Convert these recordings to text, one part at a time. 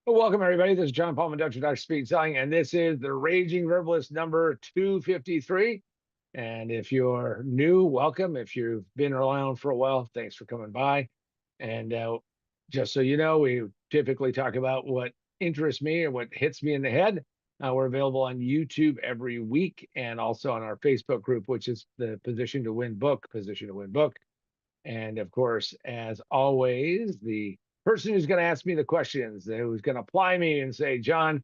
Well, welcome everybody. This is John Paul Dr. Speed Selling, and this is the Raging Verbalist number 253. And if you're new, welcome. If you've been around for a while, thanks for coming by. And just so you know, we typically talk about what interests me or what hits me in the head. We're available on YouTube every week and also on our Facebook group, which is the Position to Win book, Position to Win book. And of course, as always, the person who's going to ask me the questions, who's going to apply me and say, John,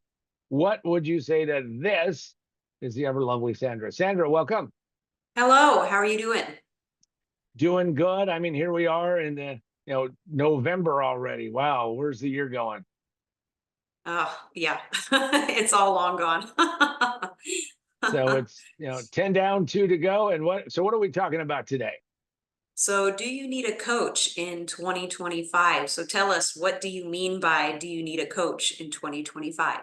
what would you say to this? Is the ever lovely Sandra. Sandra, welcome. Hello, how are you doing? Doing good. I mean, here we are in the November already. Wow, where's the year going? Oh, yeah, it's all long gone. So it's 10 down, 2 to go. And what are we talking about today? So, do you need a coach in 2025? So, tell us, what do you mean by do you need a coach in 2025?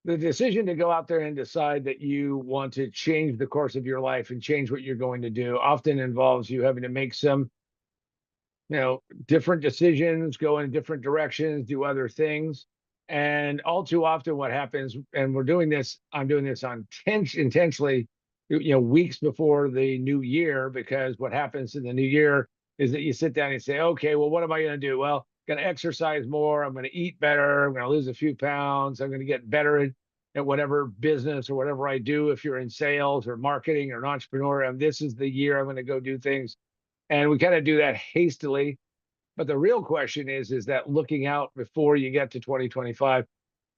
The decision to go out there and decide that you want to change the course of your life and change what you're going to do often involves you having to make some different decisions, go in different directions, do other things. And all too often what happens, and I'm doing this on intentionally, weeks before the new year, because what happens in the new year is that you sit down and say, okay, well, what am I going to do? Well, I'm going to exercise more. I'm going to eat better. I'm going to lose a few pounds. I'm going to get better at whatever business or whatever I do. If you're in sales or marketing or an entrepreneur, and this is the year I'm going to go do things. And we kind of do that hastily. But the real question is that looking out before you get to 2025,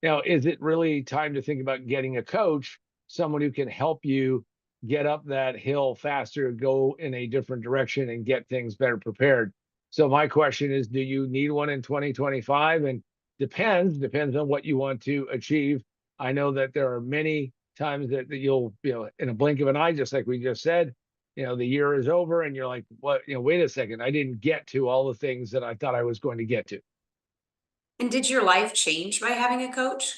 is it really time to think about getting a coach, someone who can help you get up that hill faster, go in a different direction and get things better prepared? So my question is, do you need one in 2025? And depends on what you want to achieve. I know that there are many times that you'll, in a blink of an eye, just like we just said, the year is over and you're like, what, wait a second, I didn't get to all the things that I thought I was going to get to. And did your life change by having a coach?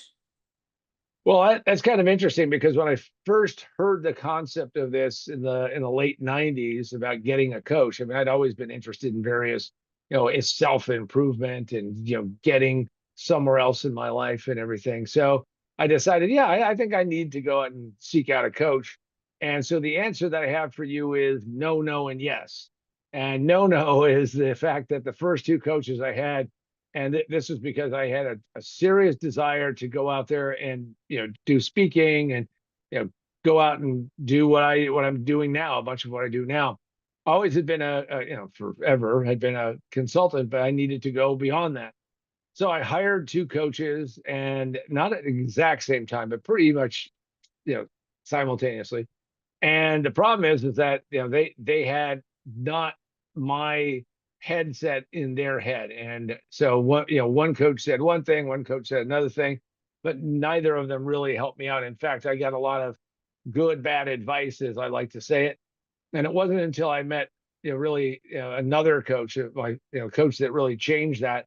Well, that's kind of interesting because when I first heard the concept of this in the late 90s about getting a coach, I mean, I'd always been interested in various, it's self-improvement and, getting somewhere else in my life and everything. So I decided, yeah, I think I need to go out and seek out a coach. And so the answer that I have for you is no, no, and yes. And no, no is the fact that the first two coaches I had, and this is because I had a serious desire to go out there and do speaking and go out and do what I'm doing now. A bunch of what I do now. Always had been forever had been a consultant, but I needed to go beyond that. So I hired two coaches, and not at the exact same time, but pretty much you know simultaneously. And the problem is that they had not my headset in their head. And so one coach said one thing, one coach said another thing, but neither of them really helped me out. In fact, I got a lot of good, bad advice, as I like to say it. And it wasn't until I met really another coach, my coach, that really changed that.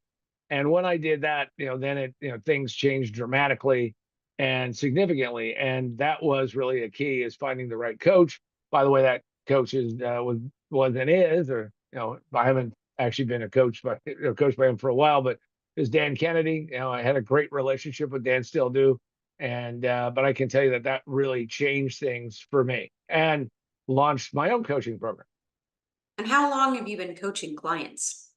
And when I did that, then things changed dramatically and significantly. And that was really a key, is finding the right coach. By the way, that coach was and is, or I haven't actually been a coach, but coached by him for a while, but is Dan Kennedy. I had a great relationship with Dan, still do. And but I can tell you that that really changed things for me and launched my own coaching program. And how long have you been coaching clients?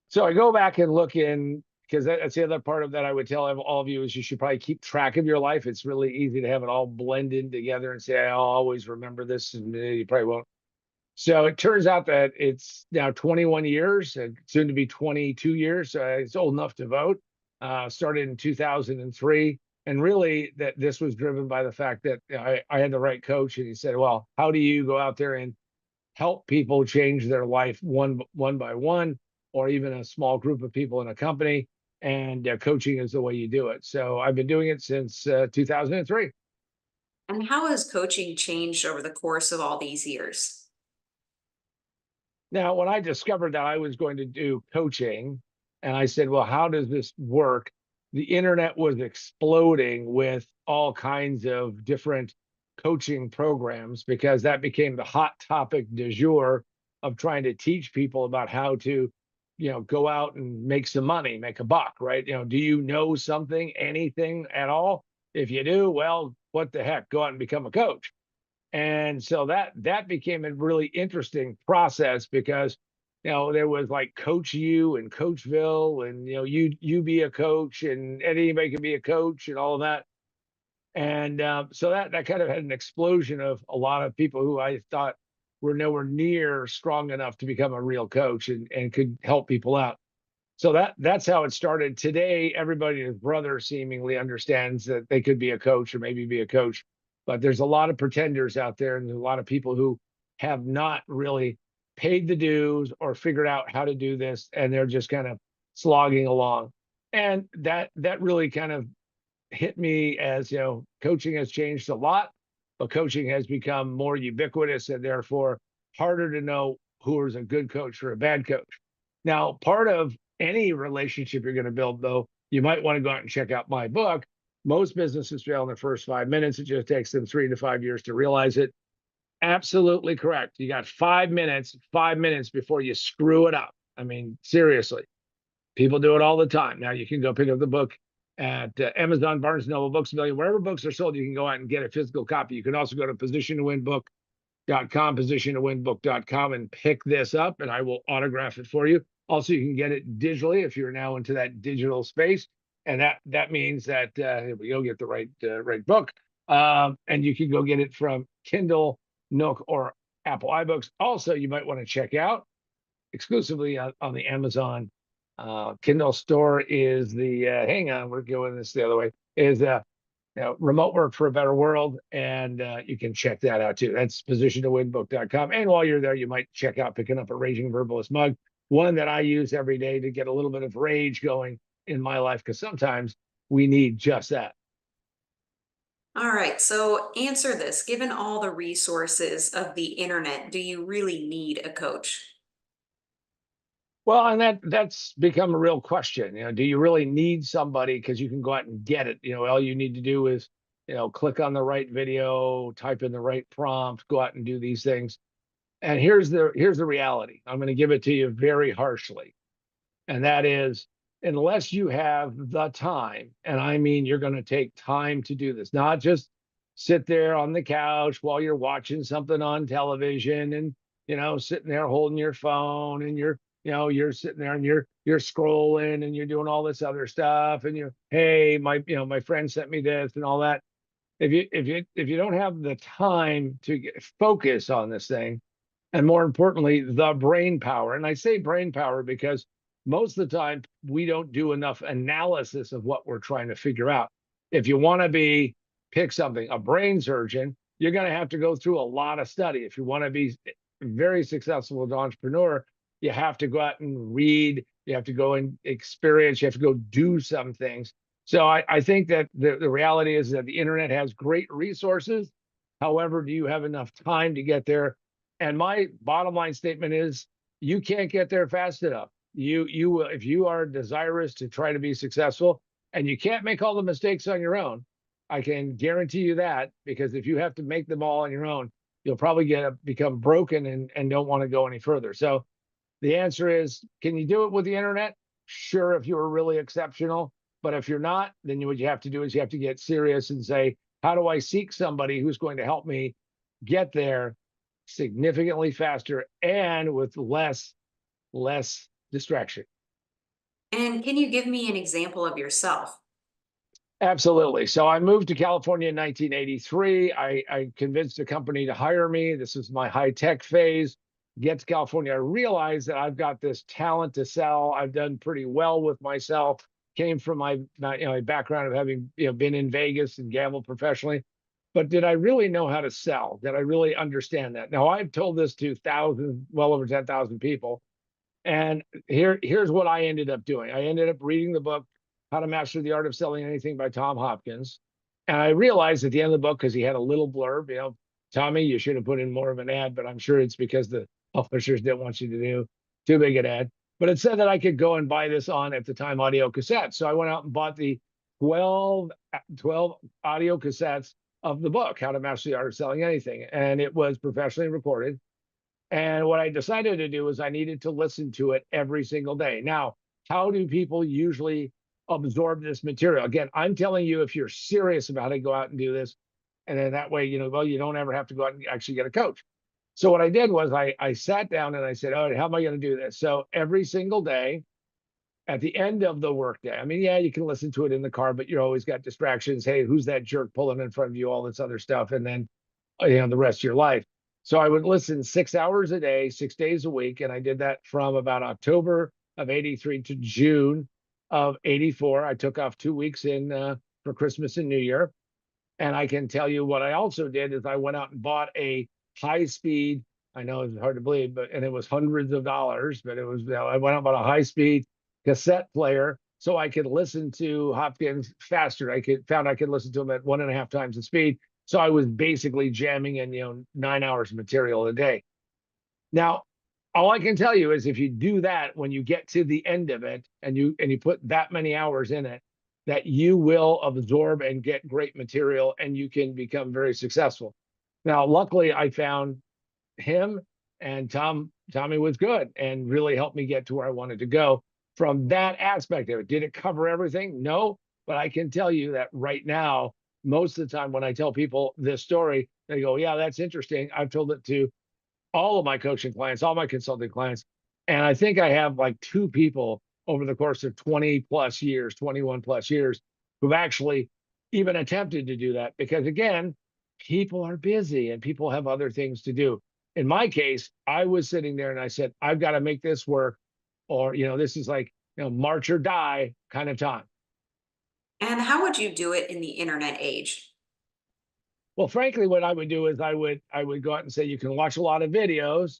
So I go back and look in, because that's the other part of that I would tell all of you, is you should probably keep track of your life. It's really easy to have it all blended together and say, I'll always remember this, and you probably won't. So it turns out that it's now 21 years, soon to be 22 years. So it's old enough to vote. Started in 2003. And really, that this was driven by the fact that I had the right coach, and he said, well, how do you go out there and help people change their life one by one, or even a small group of people in a company? And coaching is the way you do it. So I've been doing it since 2003. And how has coaching changed over the course of all these years? Now, when I discovered that I was going to do coaching, and I said, well, how does this work? The internet was exploding with all kinds of different coaching programs, because that became the hot topic du jour of trying to teach people about how to go out and make some money, make a buck, right? Do you know something, anything at all? If you do, well, what the heck? Go out and become a coach. And so that became a really interesting process because there was like Coach U and Coachville, and you be a coach, and anybody can be a coach, and all of that. And so that kind of had an explosion of a lot of people who I thought were nowhere near strong enough to become a real coach and could help people out. So that's how it started. Today, everybody and his brother seemingly understands that they could be a coach or maybe be a coach, but there's a lot of pretenders out there, and there's a lot of people who have not really paid the dues or figured out how to do this, and they're just kind of slogging along. And that really kind of hit me as coaching has changed a lot, but coaching has become more ubiquitous and therefore harder to know who is a good coach or a bad coach. Now, part of any relationship you're going to build, though, you might want to go out and check out my book. Most businesses fail in the first 5 minutes. It just takes them 3 to 5 years to realize it. Absolutely correct. You got 5 minutes before you screw it up. I mean, seriously. People do it all the time. Now you can go pick up the book at Amazon, Barnes & Noble, Books A Million, wherever books are sold. You can go out and get a physical copy. You can also go to positiontowinbook.com, positiontowinbook.com, and pick this up, and I will autograph it for you. Also, you can get it digitally if you're now into that digital space, and that means that you'll get the right book. And you can go get it from Kindle, Nook, or Apple iBooks. Also, you might want to check out exclusively on the Amazon Kindle store is the hang on, we're going this the other way, is remote work for a better world, and you can check that out too. That's positiontowinbook.com. And while you're there, you might check out picking up a Raging Verbalist mug, one that I use every day to get a little bit of rage going in my life, because sometimes we need just that. All right, so answer this. Given all the resources of the internet, do you really need a coach? Well, and that's become a real question. Do you really need somebody? Because you can go out and get it. All you need to do is, click on the right video, type in the right prompt, go out and do these things. And here's the reality. I'm going to give it to you very harshly. And that is, unless you have the time, and I mean you're going to take time to do this, not just sit there on the couch while you're watching something on television and sitting there holding your phone, and you're sitting there and you're scrolling and you're doing all this other stuff, and hey, my friend sent me this and all that. If you don't have the time to focus on this thing, and more importantly, the brain power. And I say brain power because most of the time we don't do enough analysis of what we're trying to figure out. If you want to pick something, a brain surgeon, you're going to have to go through a lot of study. If you want to be very successful as an entrepreneur, you have to go out and read, you have to go and experience, you have to go do some things. So I think that the reality is that the internet has great resources. However, do you have enough time to get there? And my bottom line statement is you can't get there fast enough. You will, if you are desirous to try to be successful, and you can't make all the mistakes on your own. I can guarantee you that, because if you have to make them all on your own, you'll probably become broken and don't want to go any further. So the answer is, can you do it with the internet? Sure, if you were really exceptional. But if you're not, then what you have to do is you have to get serious and say, how do I seek somebody who's going to help me get there significantly faster and with less distraction? And can you give me an example of yourself? Absolutely. So I moved to California in 1983. I convinced a company to hire me. This is my high tech phase. Get to California, I realized that I've got this talent to sell. I've done pretty well with myself. Came from my background of having been in Vegas and gambled professionally. But did I really know how to sell? Did I really understand that? Now I've told this to thousands, well over 10,000 people. And here's what I ended up doing. I ended up reading the book, How to Master the Art of Selling Anything by Tom Hopkins. And I realized at the end of the book, because he had a little blurb, Tommy, you should have put in more of an ad, but I'm sure it's because the publishers didn't want you to do too big an ad. But it said that I could go and buy this on, at the time, audio cassettes. So I went out and bought the 12 audio cassettes of the book, How to Master the Art of Selling Anything. And it was professionally recorded. And what I decided to do was I needed to listen to it every single day. Now, how do people usually absorb this material? Again, I'm telling you, if you're serious about it, go out and do this. And then that way, well, you don't ever have to go out and actually get a coach. So what I did was I sat down and I said, all right, how am I going to do this? So every single day at the end of the workday, I mean, yeah, you can listen to it in the car, but you're always got distractions. Hey, who's that jerk pulling in front of you? All this other stuff. And then the rest of your life. So I would listen 6 hours a day, 6 days a week. And I did that from about October of 83 to June of 84. I took off 2 weeks in for Christmas and New Year. And I can tell you what I also did is I went out and bought a high speed. I know it's hard to believe, but and it was hundreds of dollars, but it was, I went out and bought a high speed cassette player so I could listen to Hopkins faster. Found I could listen to him at 1.5 times the speed. So I was basically jamming in, 9 hours of material a day. Now, all I can tell you is if you do that when you get to the end of it and you put that many hours in it, that you will absorb and get great material and you can become very successful. Now, luckily I found him and Tommy was good and really helped me get to where I wanted to go from that aspect of it. Did it cover everything? No, but I can tell you that right now, most of the time when I tell people this story, they go, yeah, that's interesting. I've told it to all of my coaching clients, all my consulting clients. And I think I have like two people over the course of 20 plus years, 21 plus years, who've actually even attempted to do that. Because again, people are busy and people have other things to do. In my case, I was sitting there and I said, I've got to make this work, or, this is like, march or die kind of time. And how would you do it in the internet age? Well, frankly, what I would do is I would go out and say you can watch a lot of videos,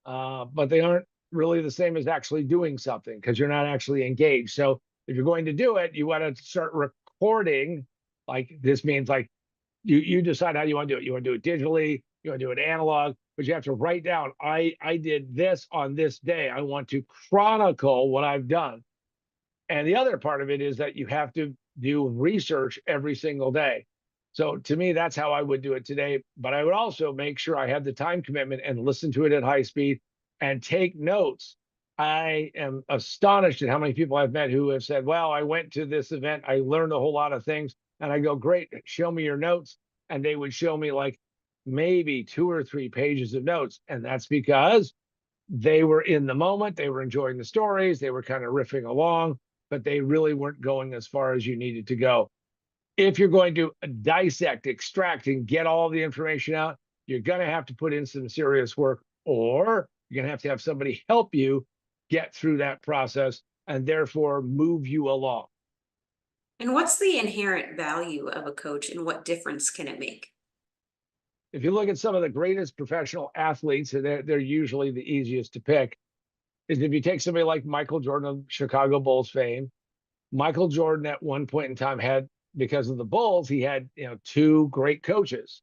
but they aren't really the same as actually doing something because you're not actually engaged. So if you're going to do it, you want to start recording. Like this means like you decide how you want to do it. You want to do it digitally, you want to do it analog, but you have to write down. I did this on this day. I want to chronicle what I've done. And the other part of it is that you have to do research every single day. So to me, that's how I would do it today. But I would also make sure I had the time commitment and listen to it at high speed and take notes. I am astonished at how many people I've met who have said, well, I went to this event, I learned a whole lot of things. And I go, great, show me your notes. And they would show me like maybe 2 or 3 pages of notes. And that's because they were in the moment, they were enjoying the stories, they were kind of riffing along, but they really weren't going as far as you needed to go. If you're going to dissect, extract, and get all the information out, you're going to have to put in some serious work, or you're going to have somebody help you get through that process and therefore move you along. And what's the inherent value of a coach and what difference can it make? If you look at some of the greatest professional athletes, and they're usually the easiest to pick, is if you take somebody like Michael Jordan of Chicago Bulls fame. Michael Jordan at one point in time had, because of the Bulls, he had two great coaches,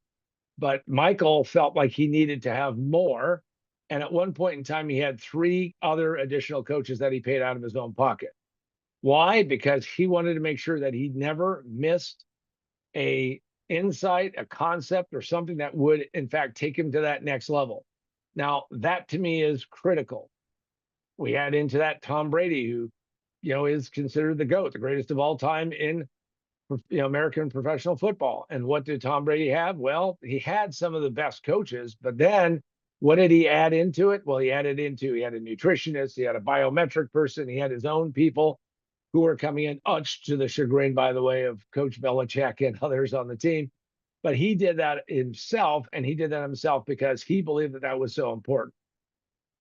but Michael felt like he needed to have more. And at one point in time, he had three other additional coaches that he paid out of his own pocket. Why? Because he wanted to make sure that he never missed a insight, a concept, or something that would, in fact, take him to that next level. Now, that to me is critical. We add into that Tom Brady, who, is considered the GOAT, the greatest of all time in American professional football. And what did Tom Brady have? Well, he had some of the best coaches, but then what did he add into it? Well, he had a nutritionist, he had a biometric person, he had his own people who were coming in, much to the chagrin, by the way, of Coach Belichick and others on the team. But he did that himself, and he did that himself because he believed that that was so important.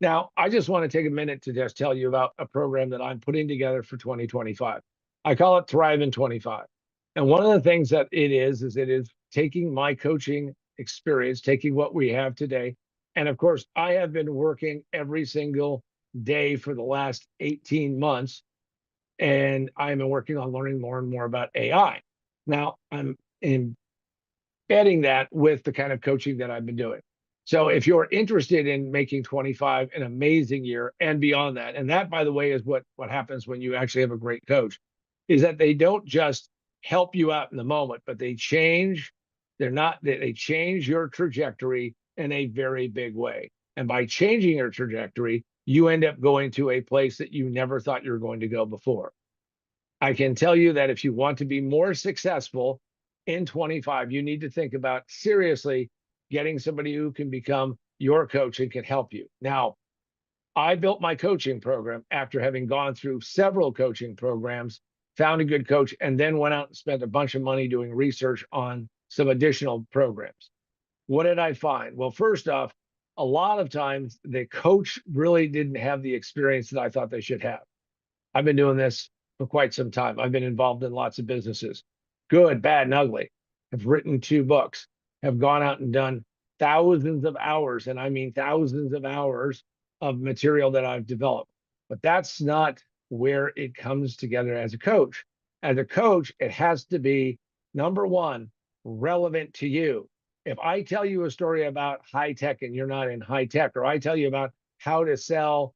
Now, I just want to take a minute to just tell you about a program that I'm putting together for 2025. I call it Thrive in 25. And one of the things that it is taking my coaching experience, taking what we have today. And of course, I have been working every single day for the last 18 months, and I've been working on learning more and more about AI. Now, I'm embedding that with the kind of coaching that I've been doing. So if you're interested in making 25 an amazing year and beyond that, and that, by the way, is what happens when you actually have a great coach, is that they don't just help you out in the moment, but they change. They change your trajectory in a very big way. And by changing your trajectory, you end up going to a place that you never thought you were going to go before. I can tell you that if you want to be more successful in 25, you need to think about seriously getting somebody who can become your coach and can help you. Now, I built my coaching program after having gone through several coaching programs, found a good coach, and then went out and spent a bunch of money doing research on some additional programs. What did I find? Well, first off, a lot of times the coach really didn't have the experience that I thought they should have. I've been doing this for quite some time. I've been involved in lots of businesses, good, bad, and ugly. Have written 2 books, have gone out and done thousands of hours, and I mean thousands of hours of material that I've developed. But that's not where it comes together as a coach. As a coach, it has to be number one, relevant to you. If I tell you a story about high tech and you're not in high tech, or I tell you about how to sell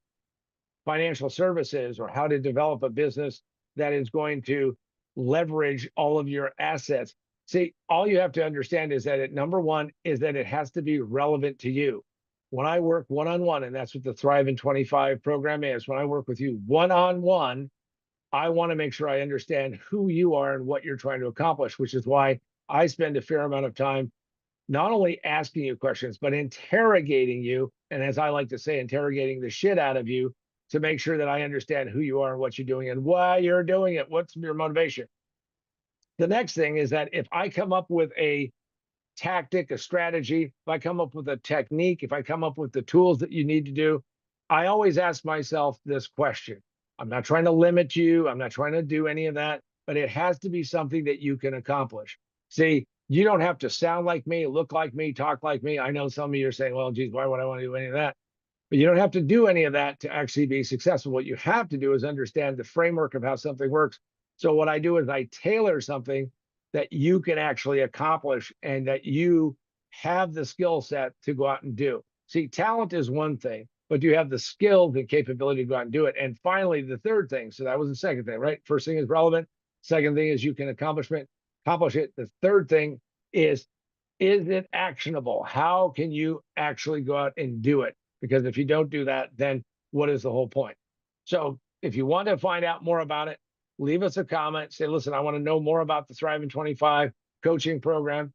financial services or how to develop a business that is going to leverage all of your assets. See, all you have to understand is that number one is that it has to be relevant to you. When I work one-on-one, and that's what the Thrive in 25 program is, when I work with you one-on-one, I want to make sure I understand who you are and what you're trying to accomplish, which is why I spend a fair amount of time not only asking you questions, but interrogating you. And as I like to say, interrogating the shit out of you to make sure that I understand who you are and what you're doing and why you're doing it. What's your motivation? The next thing is that if I come up with a tactic, a strategy, if I come up with a technique, if I come up with the tools that you need to do, I always ask myself this question. I'm not trying to limit you. I'm not trying to do any of that, but it has to be something that you can accomplish. See, you don't have to sound like me, look like me, talk like me. I know some of you are saying, well, geez, why would I want to do any of that? But you don't have to do any of that to actually be successful. What you have to do is understand the framework of how something works. So what I do is I tailor something that you can actually accomplish and that you have the skill set to go out and do. See, talent is one thing, but you have the skills and capability to go out and do it. And finally, the third thing, so that was the second thing, right? First thing is relevant. Second thing is you can accomplish it. The third thing is it actionable? How can you actually go out and do it? Because if you don't do that, then what is the whole point? So if you want to find out more about it, leave us a comment. Say, listen, I want to know more about the Thrive in 25 coaching program.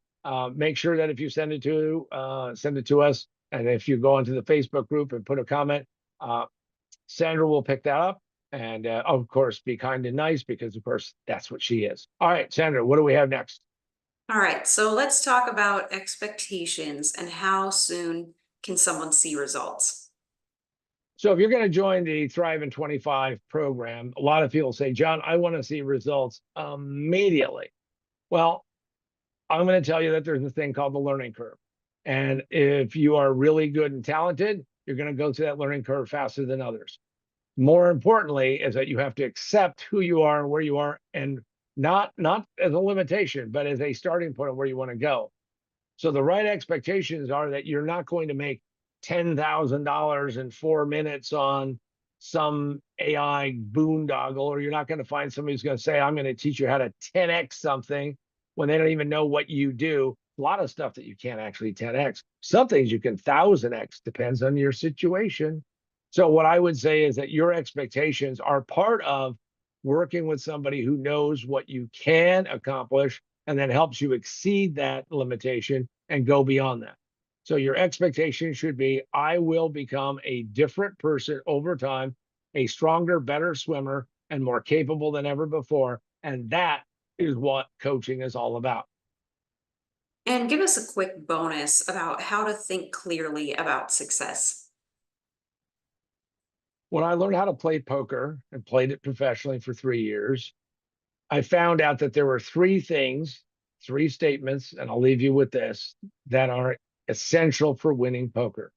Make sure that if you send it to us, and if you go into the Facebook group and put a comment, Sandra will pick that up. And of course, be kind and nice because, of course, that's what she is. All right, Sandra, what do we have next? All right, so let's talk about expectations and how soon can someone see results? So if you're going to join the Thrive in 25 program, a lot of people say, John, I want to see results immediately. Well, I'm going to tell you that there's a thing called the learning curve. And if you are really good and talented, you're going to go through that learning curve faster than others. More importantly, is that you have to accept who you are and where you are, and not as a limitation, but as a starting point of where you want to go. So the right expectations are that you're not going to make $10,000 in 4 minutes on some AI boondoggle, or you're not going to find somebody who's going to say, I'm going to teach you how to 10x something when they don't even know what you do. A lot of stuff that you can't actually 10x. Some things you can 1000x, depends on your situation. So what I would say is that your expectations are part of working with somebody who knows what you can accomplish and then helps you exceed that limitation and go beyond that. So your expectation should be, I will become a different person over time, a stronger, better swimmer, and more capable than ever before. And that is what coaching is all about. And give us a quick bonus about how to think clearly about success. When I learned how to play poker and played it professionally for 3 years, I found out that there were three things, three statements, and I'll leave you with this, that are essential for winning poker.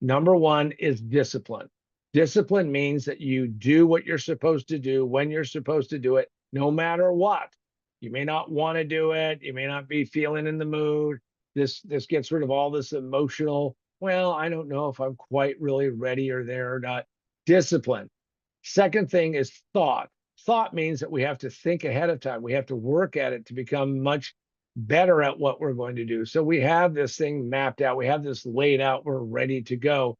Number one is discipline. Discipline means that you do what you're supposed to do when you're supposed to do it, no matter what. You may not want to do it. You may not be feeling in the mood. This gets rid of all this emotional, well, I don't know if I'm quite really ready or there or not. Discipline. Second thing is thought. Thought means that we have to think ahead of time. We have to work at it to become much better at what we're going to do. So we have this thing mapped out, we have this laid out, we're ready to go.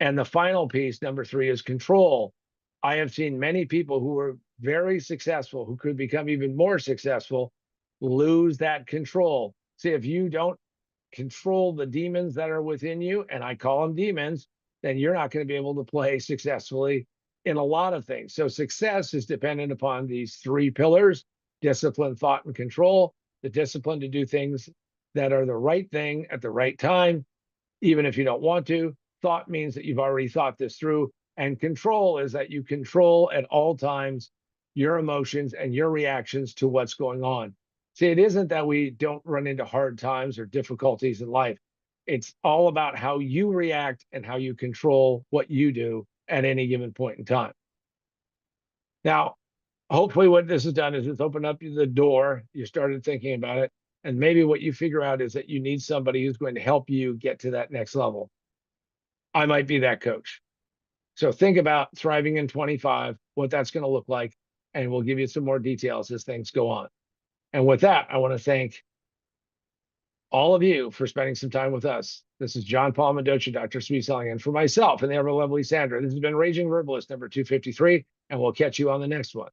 And the final piece, number three, is control. I have seen many people who are very successful, who could become even more successful, lose that control. See, if you don't control the demons that are within you, and I call them demons, then you're not going to be able to play successfully in a lot of things. So success is dependent upon these three pillars: discipline, thought, and control. The discipline to do things that are the right thing at the right time, even if you don't want to. Thought means that you've already thought this through. And control is that you control at all times your emotions and your reactions to what's going on. See, it isn't that we don't run into hard times or difficulties in life. It's all about how you react and how you control what you do at any given point in time. Now, hopefully what this has done is it's opened up the door. You started thinking about it. And maybe what you figure out is that you need somebody who's going to help you get to that next level. I might be that coach. So think about thriving in 25, what that's going to look like, and we'll give you some more details as things go on. And with that, I want to thank all of you for spending some time with us. This is John Paul Mendoza, Dr. Sweet Selling, and for myself and the ever lovely Sandra, this has been Raging Verbalist number 253, and we'll catch you on the next one.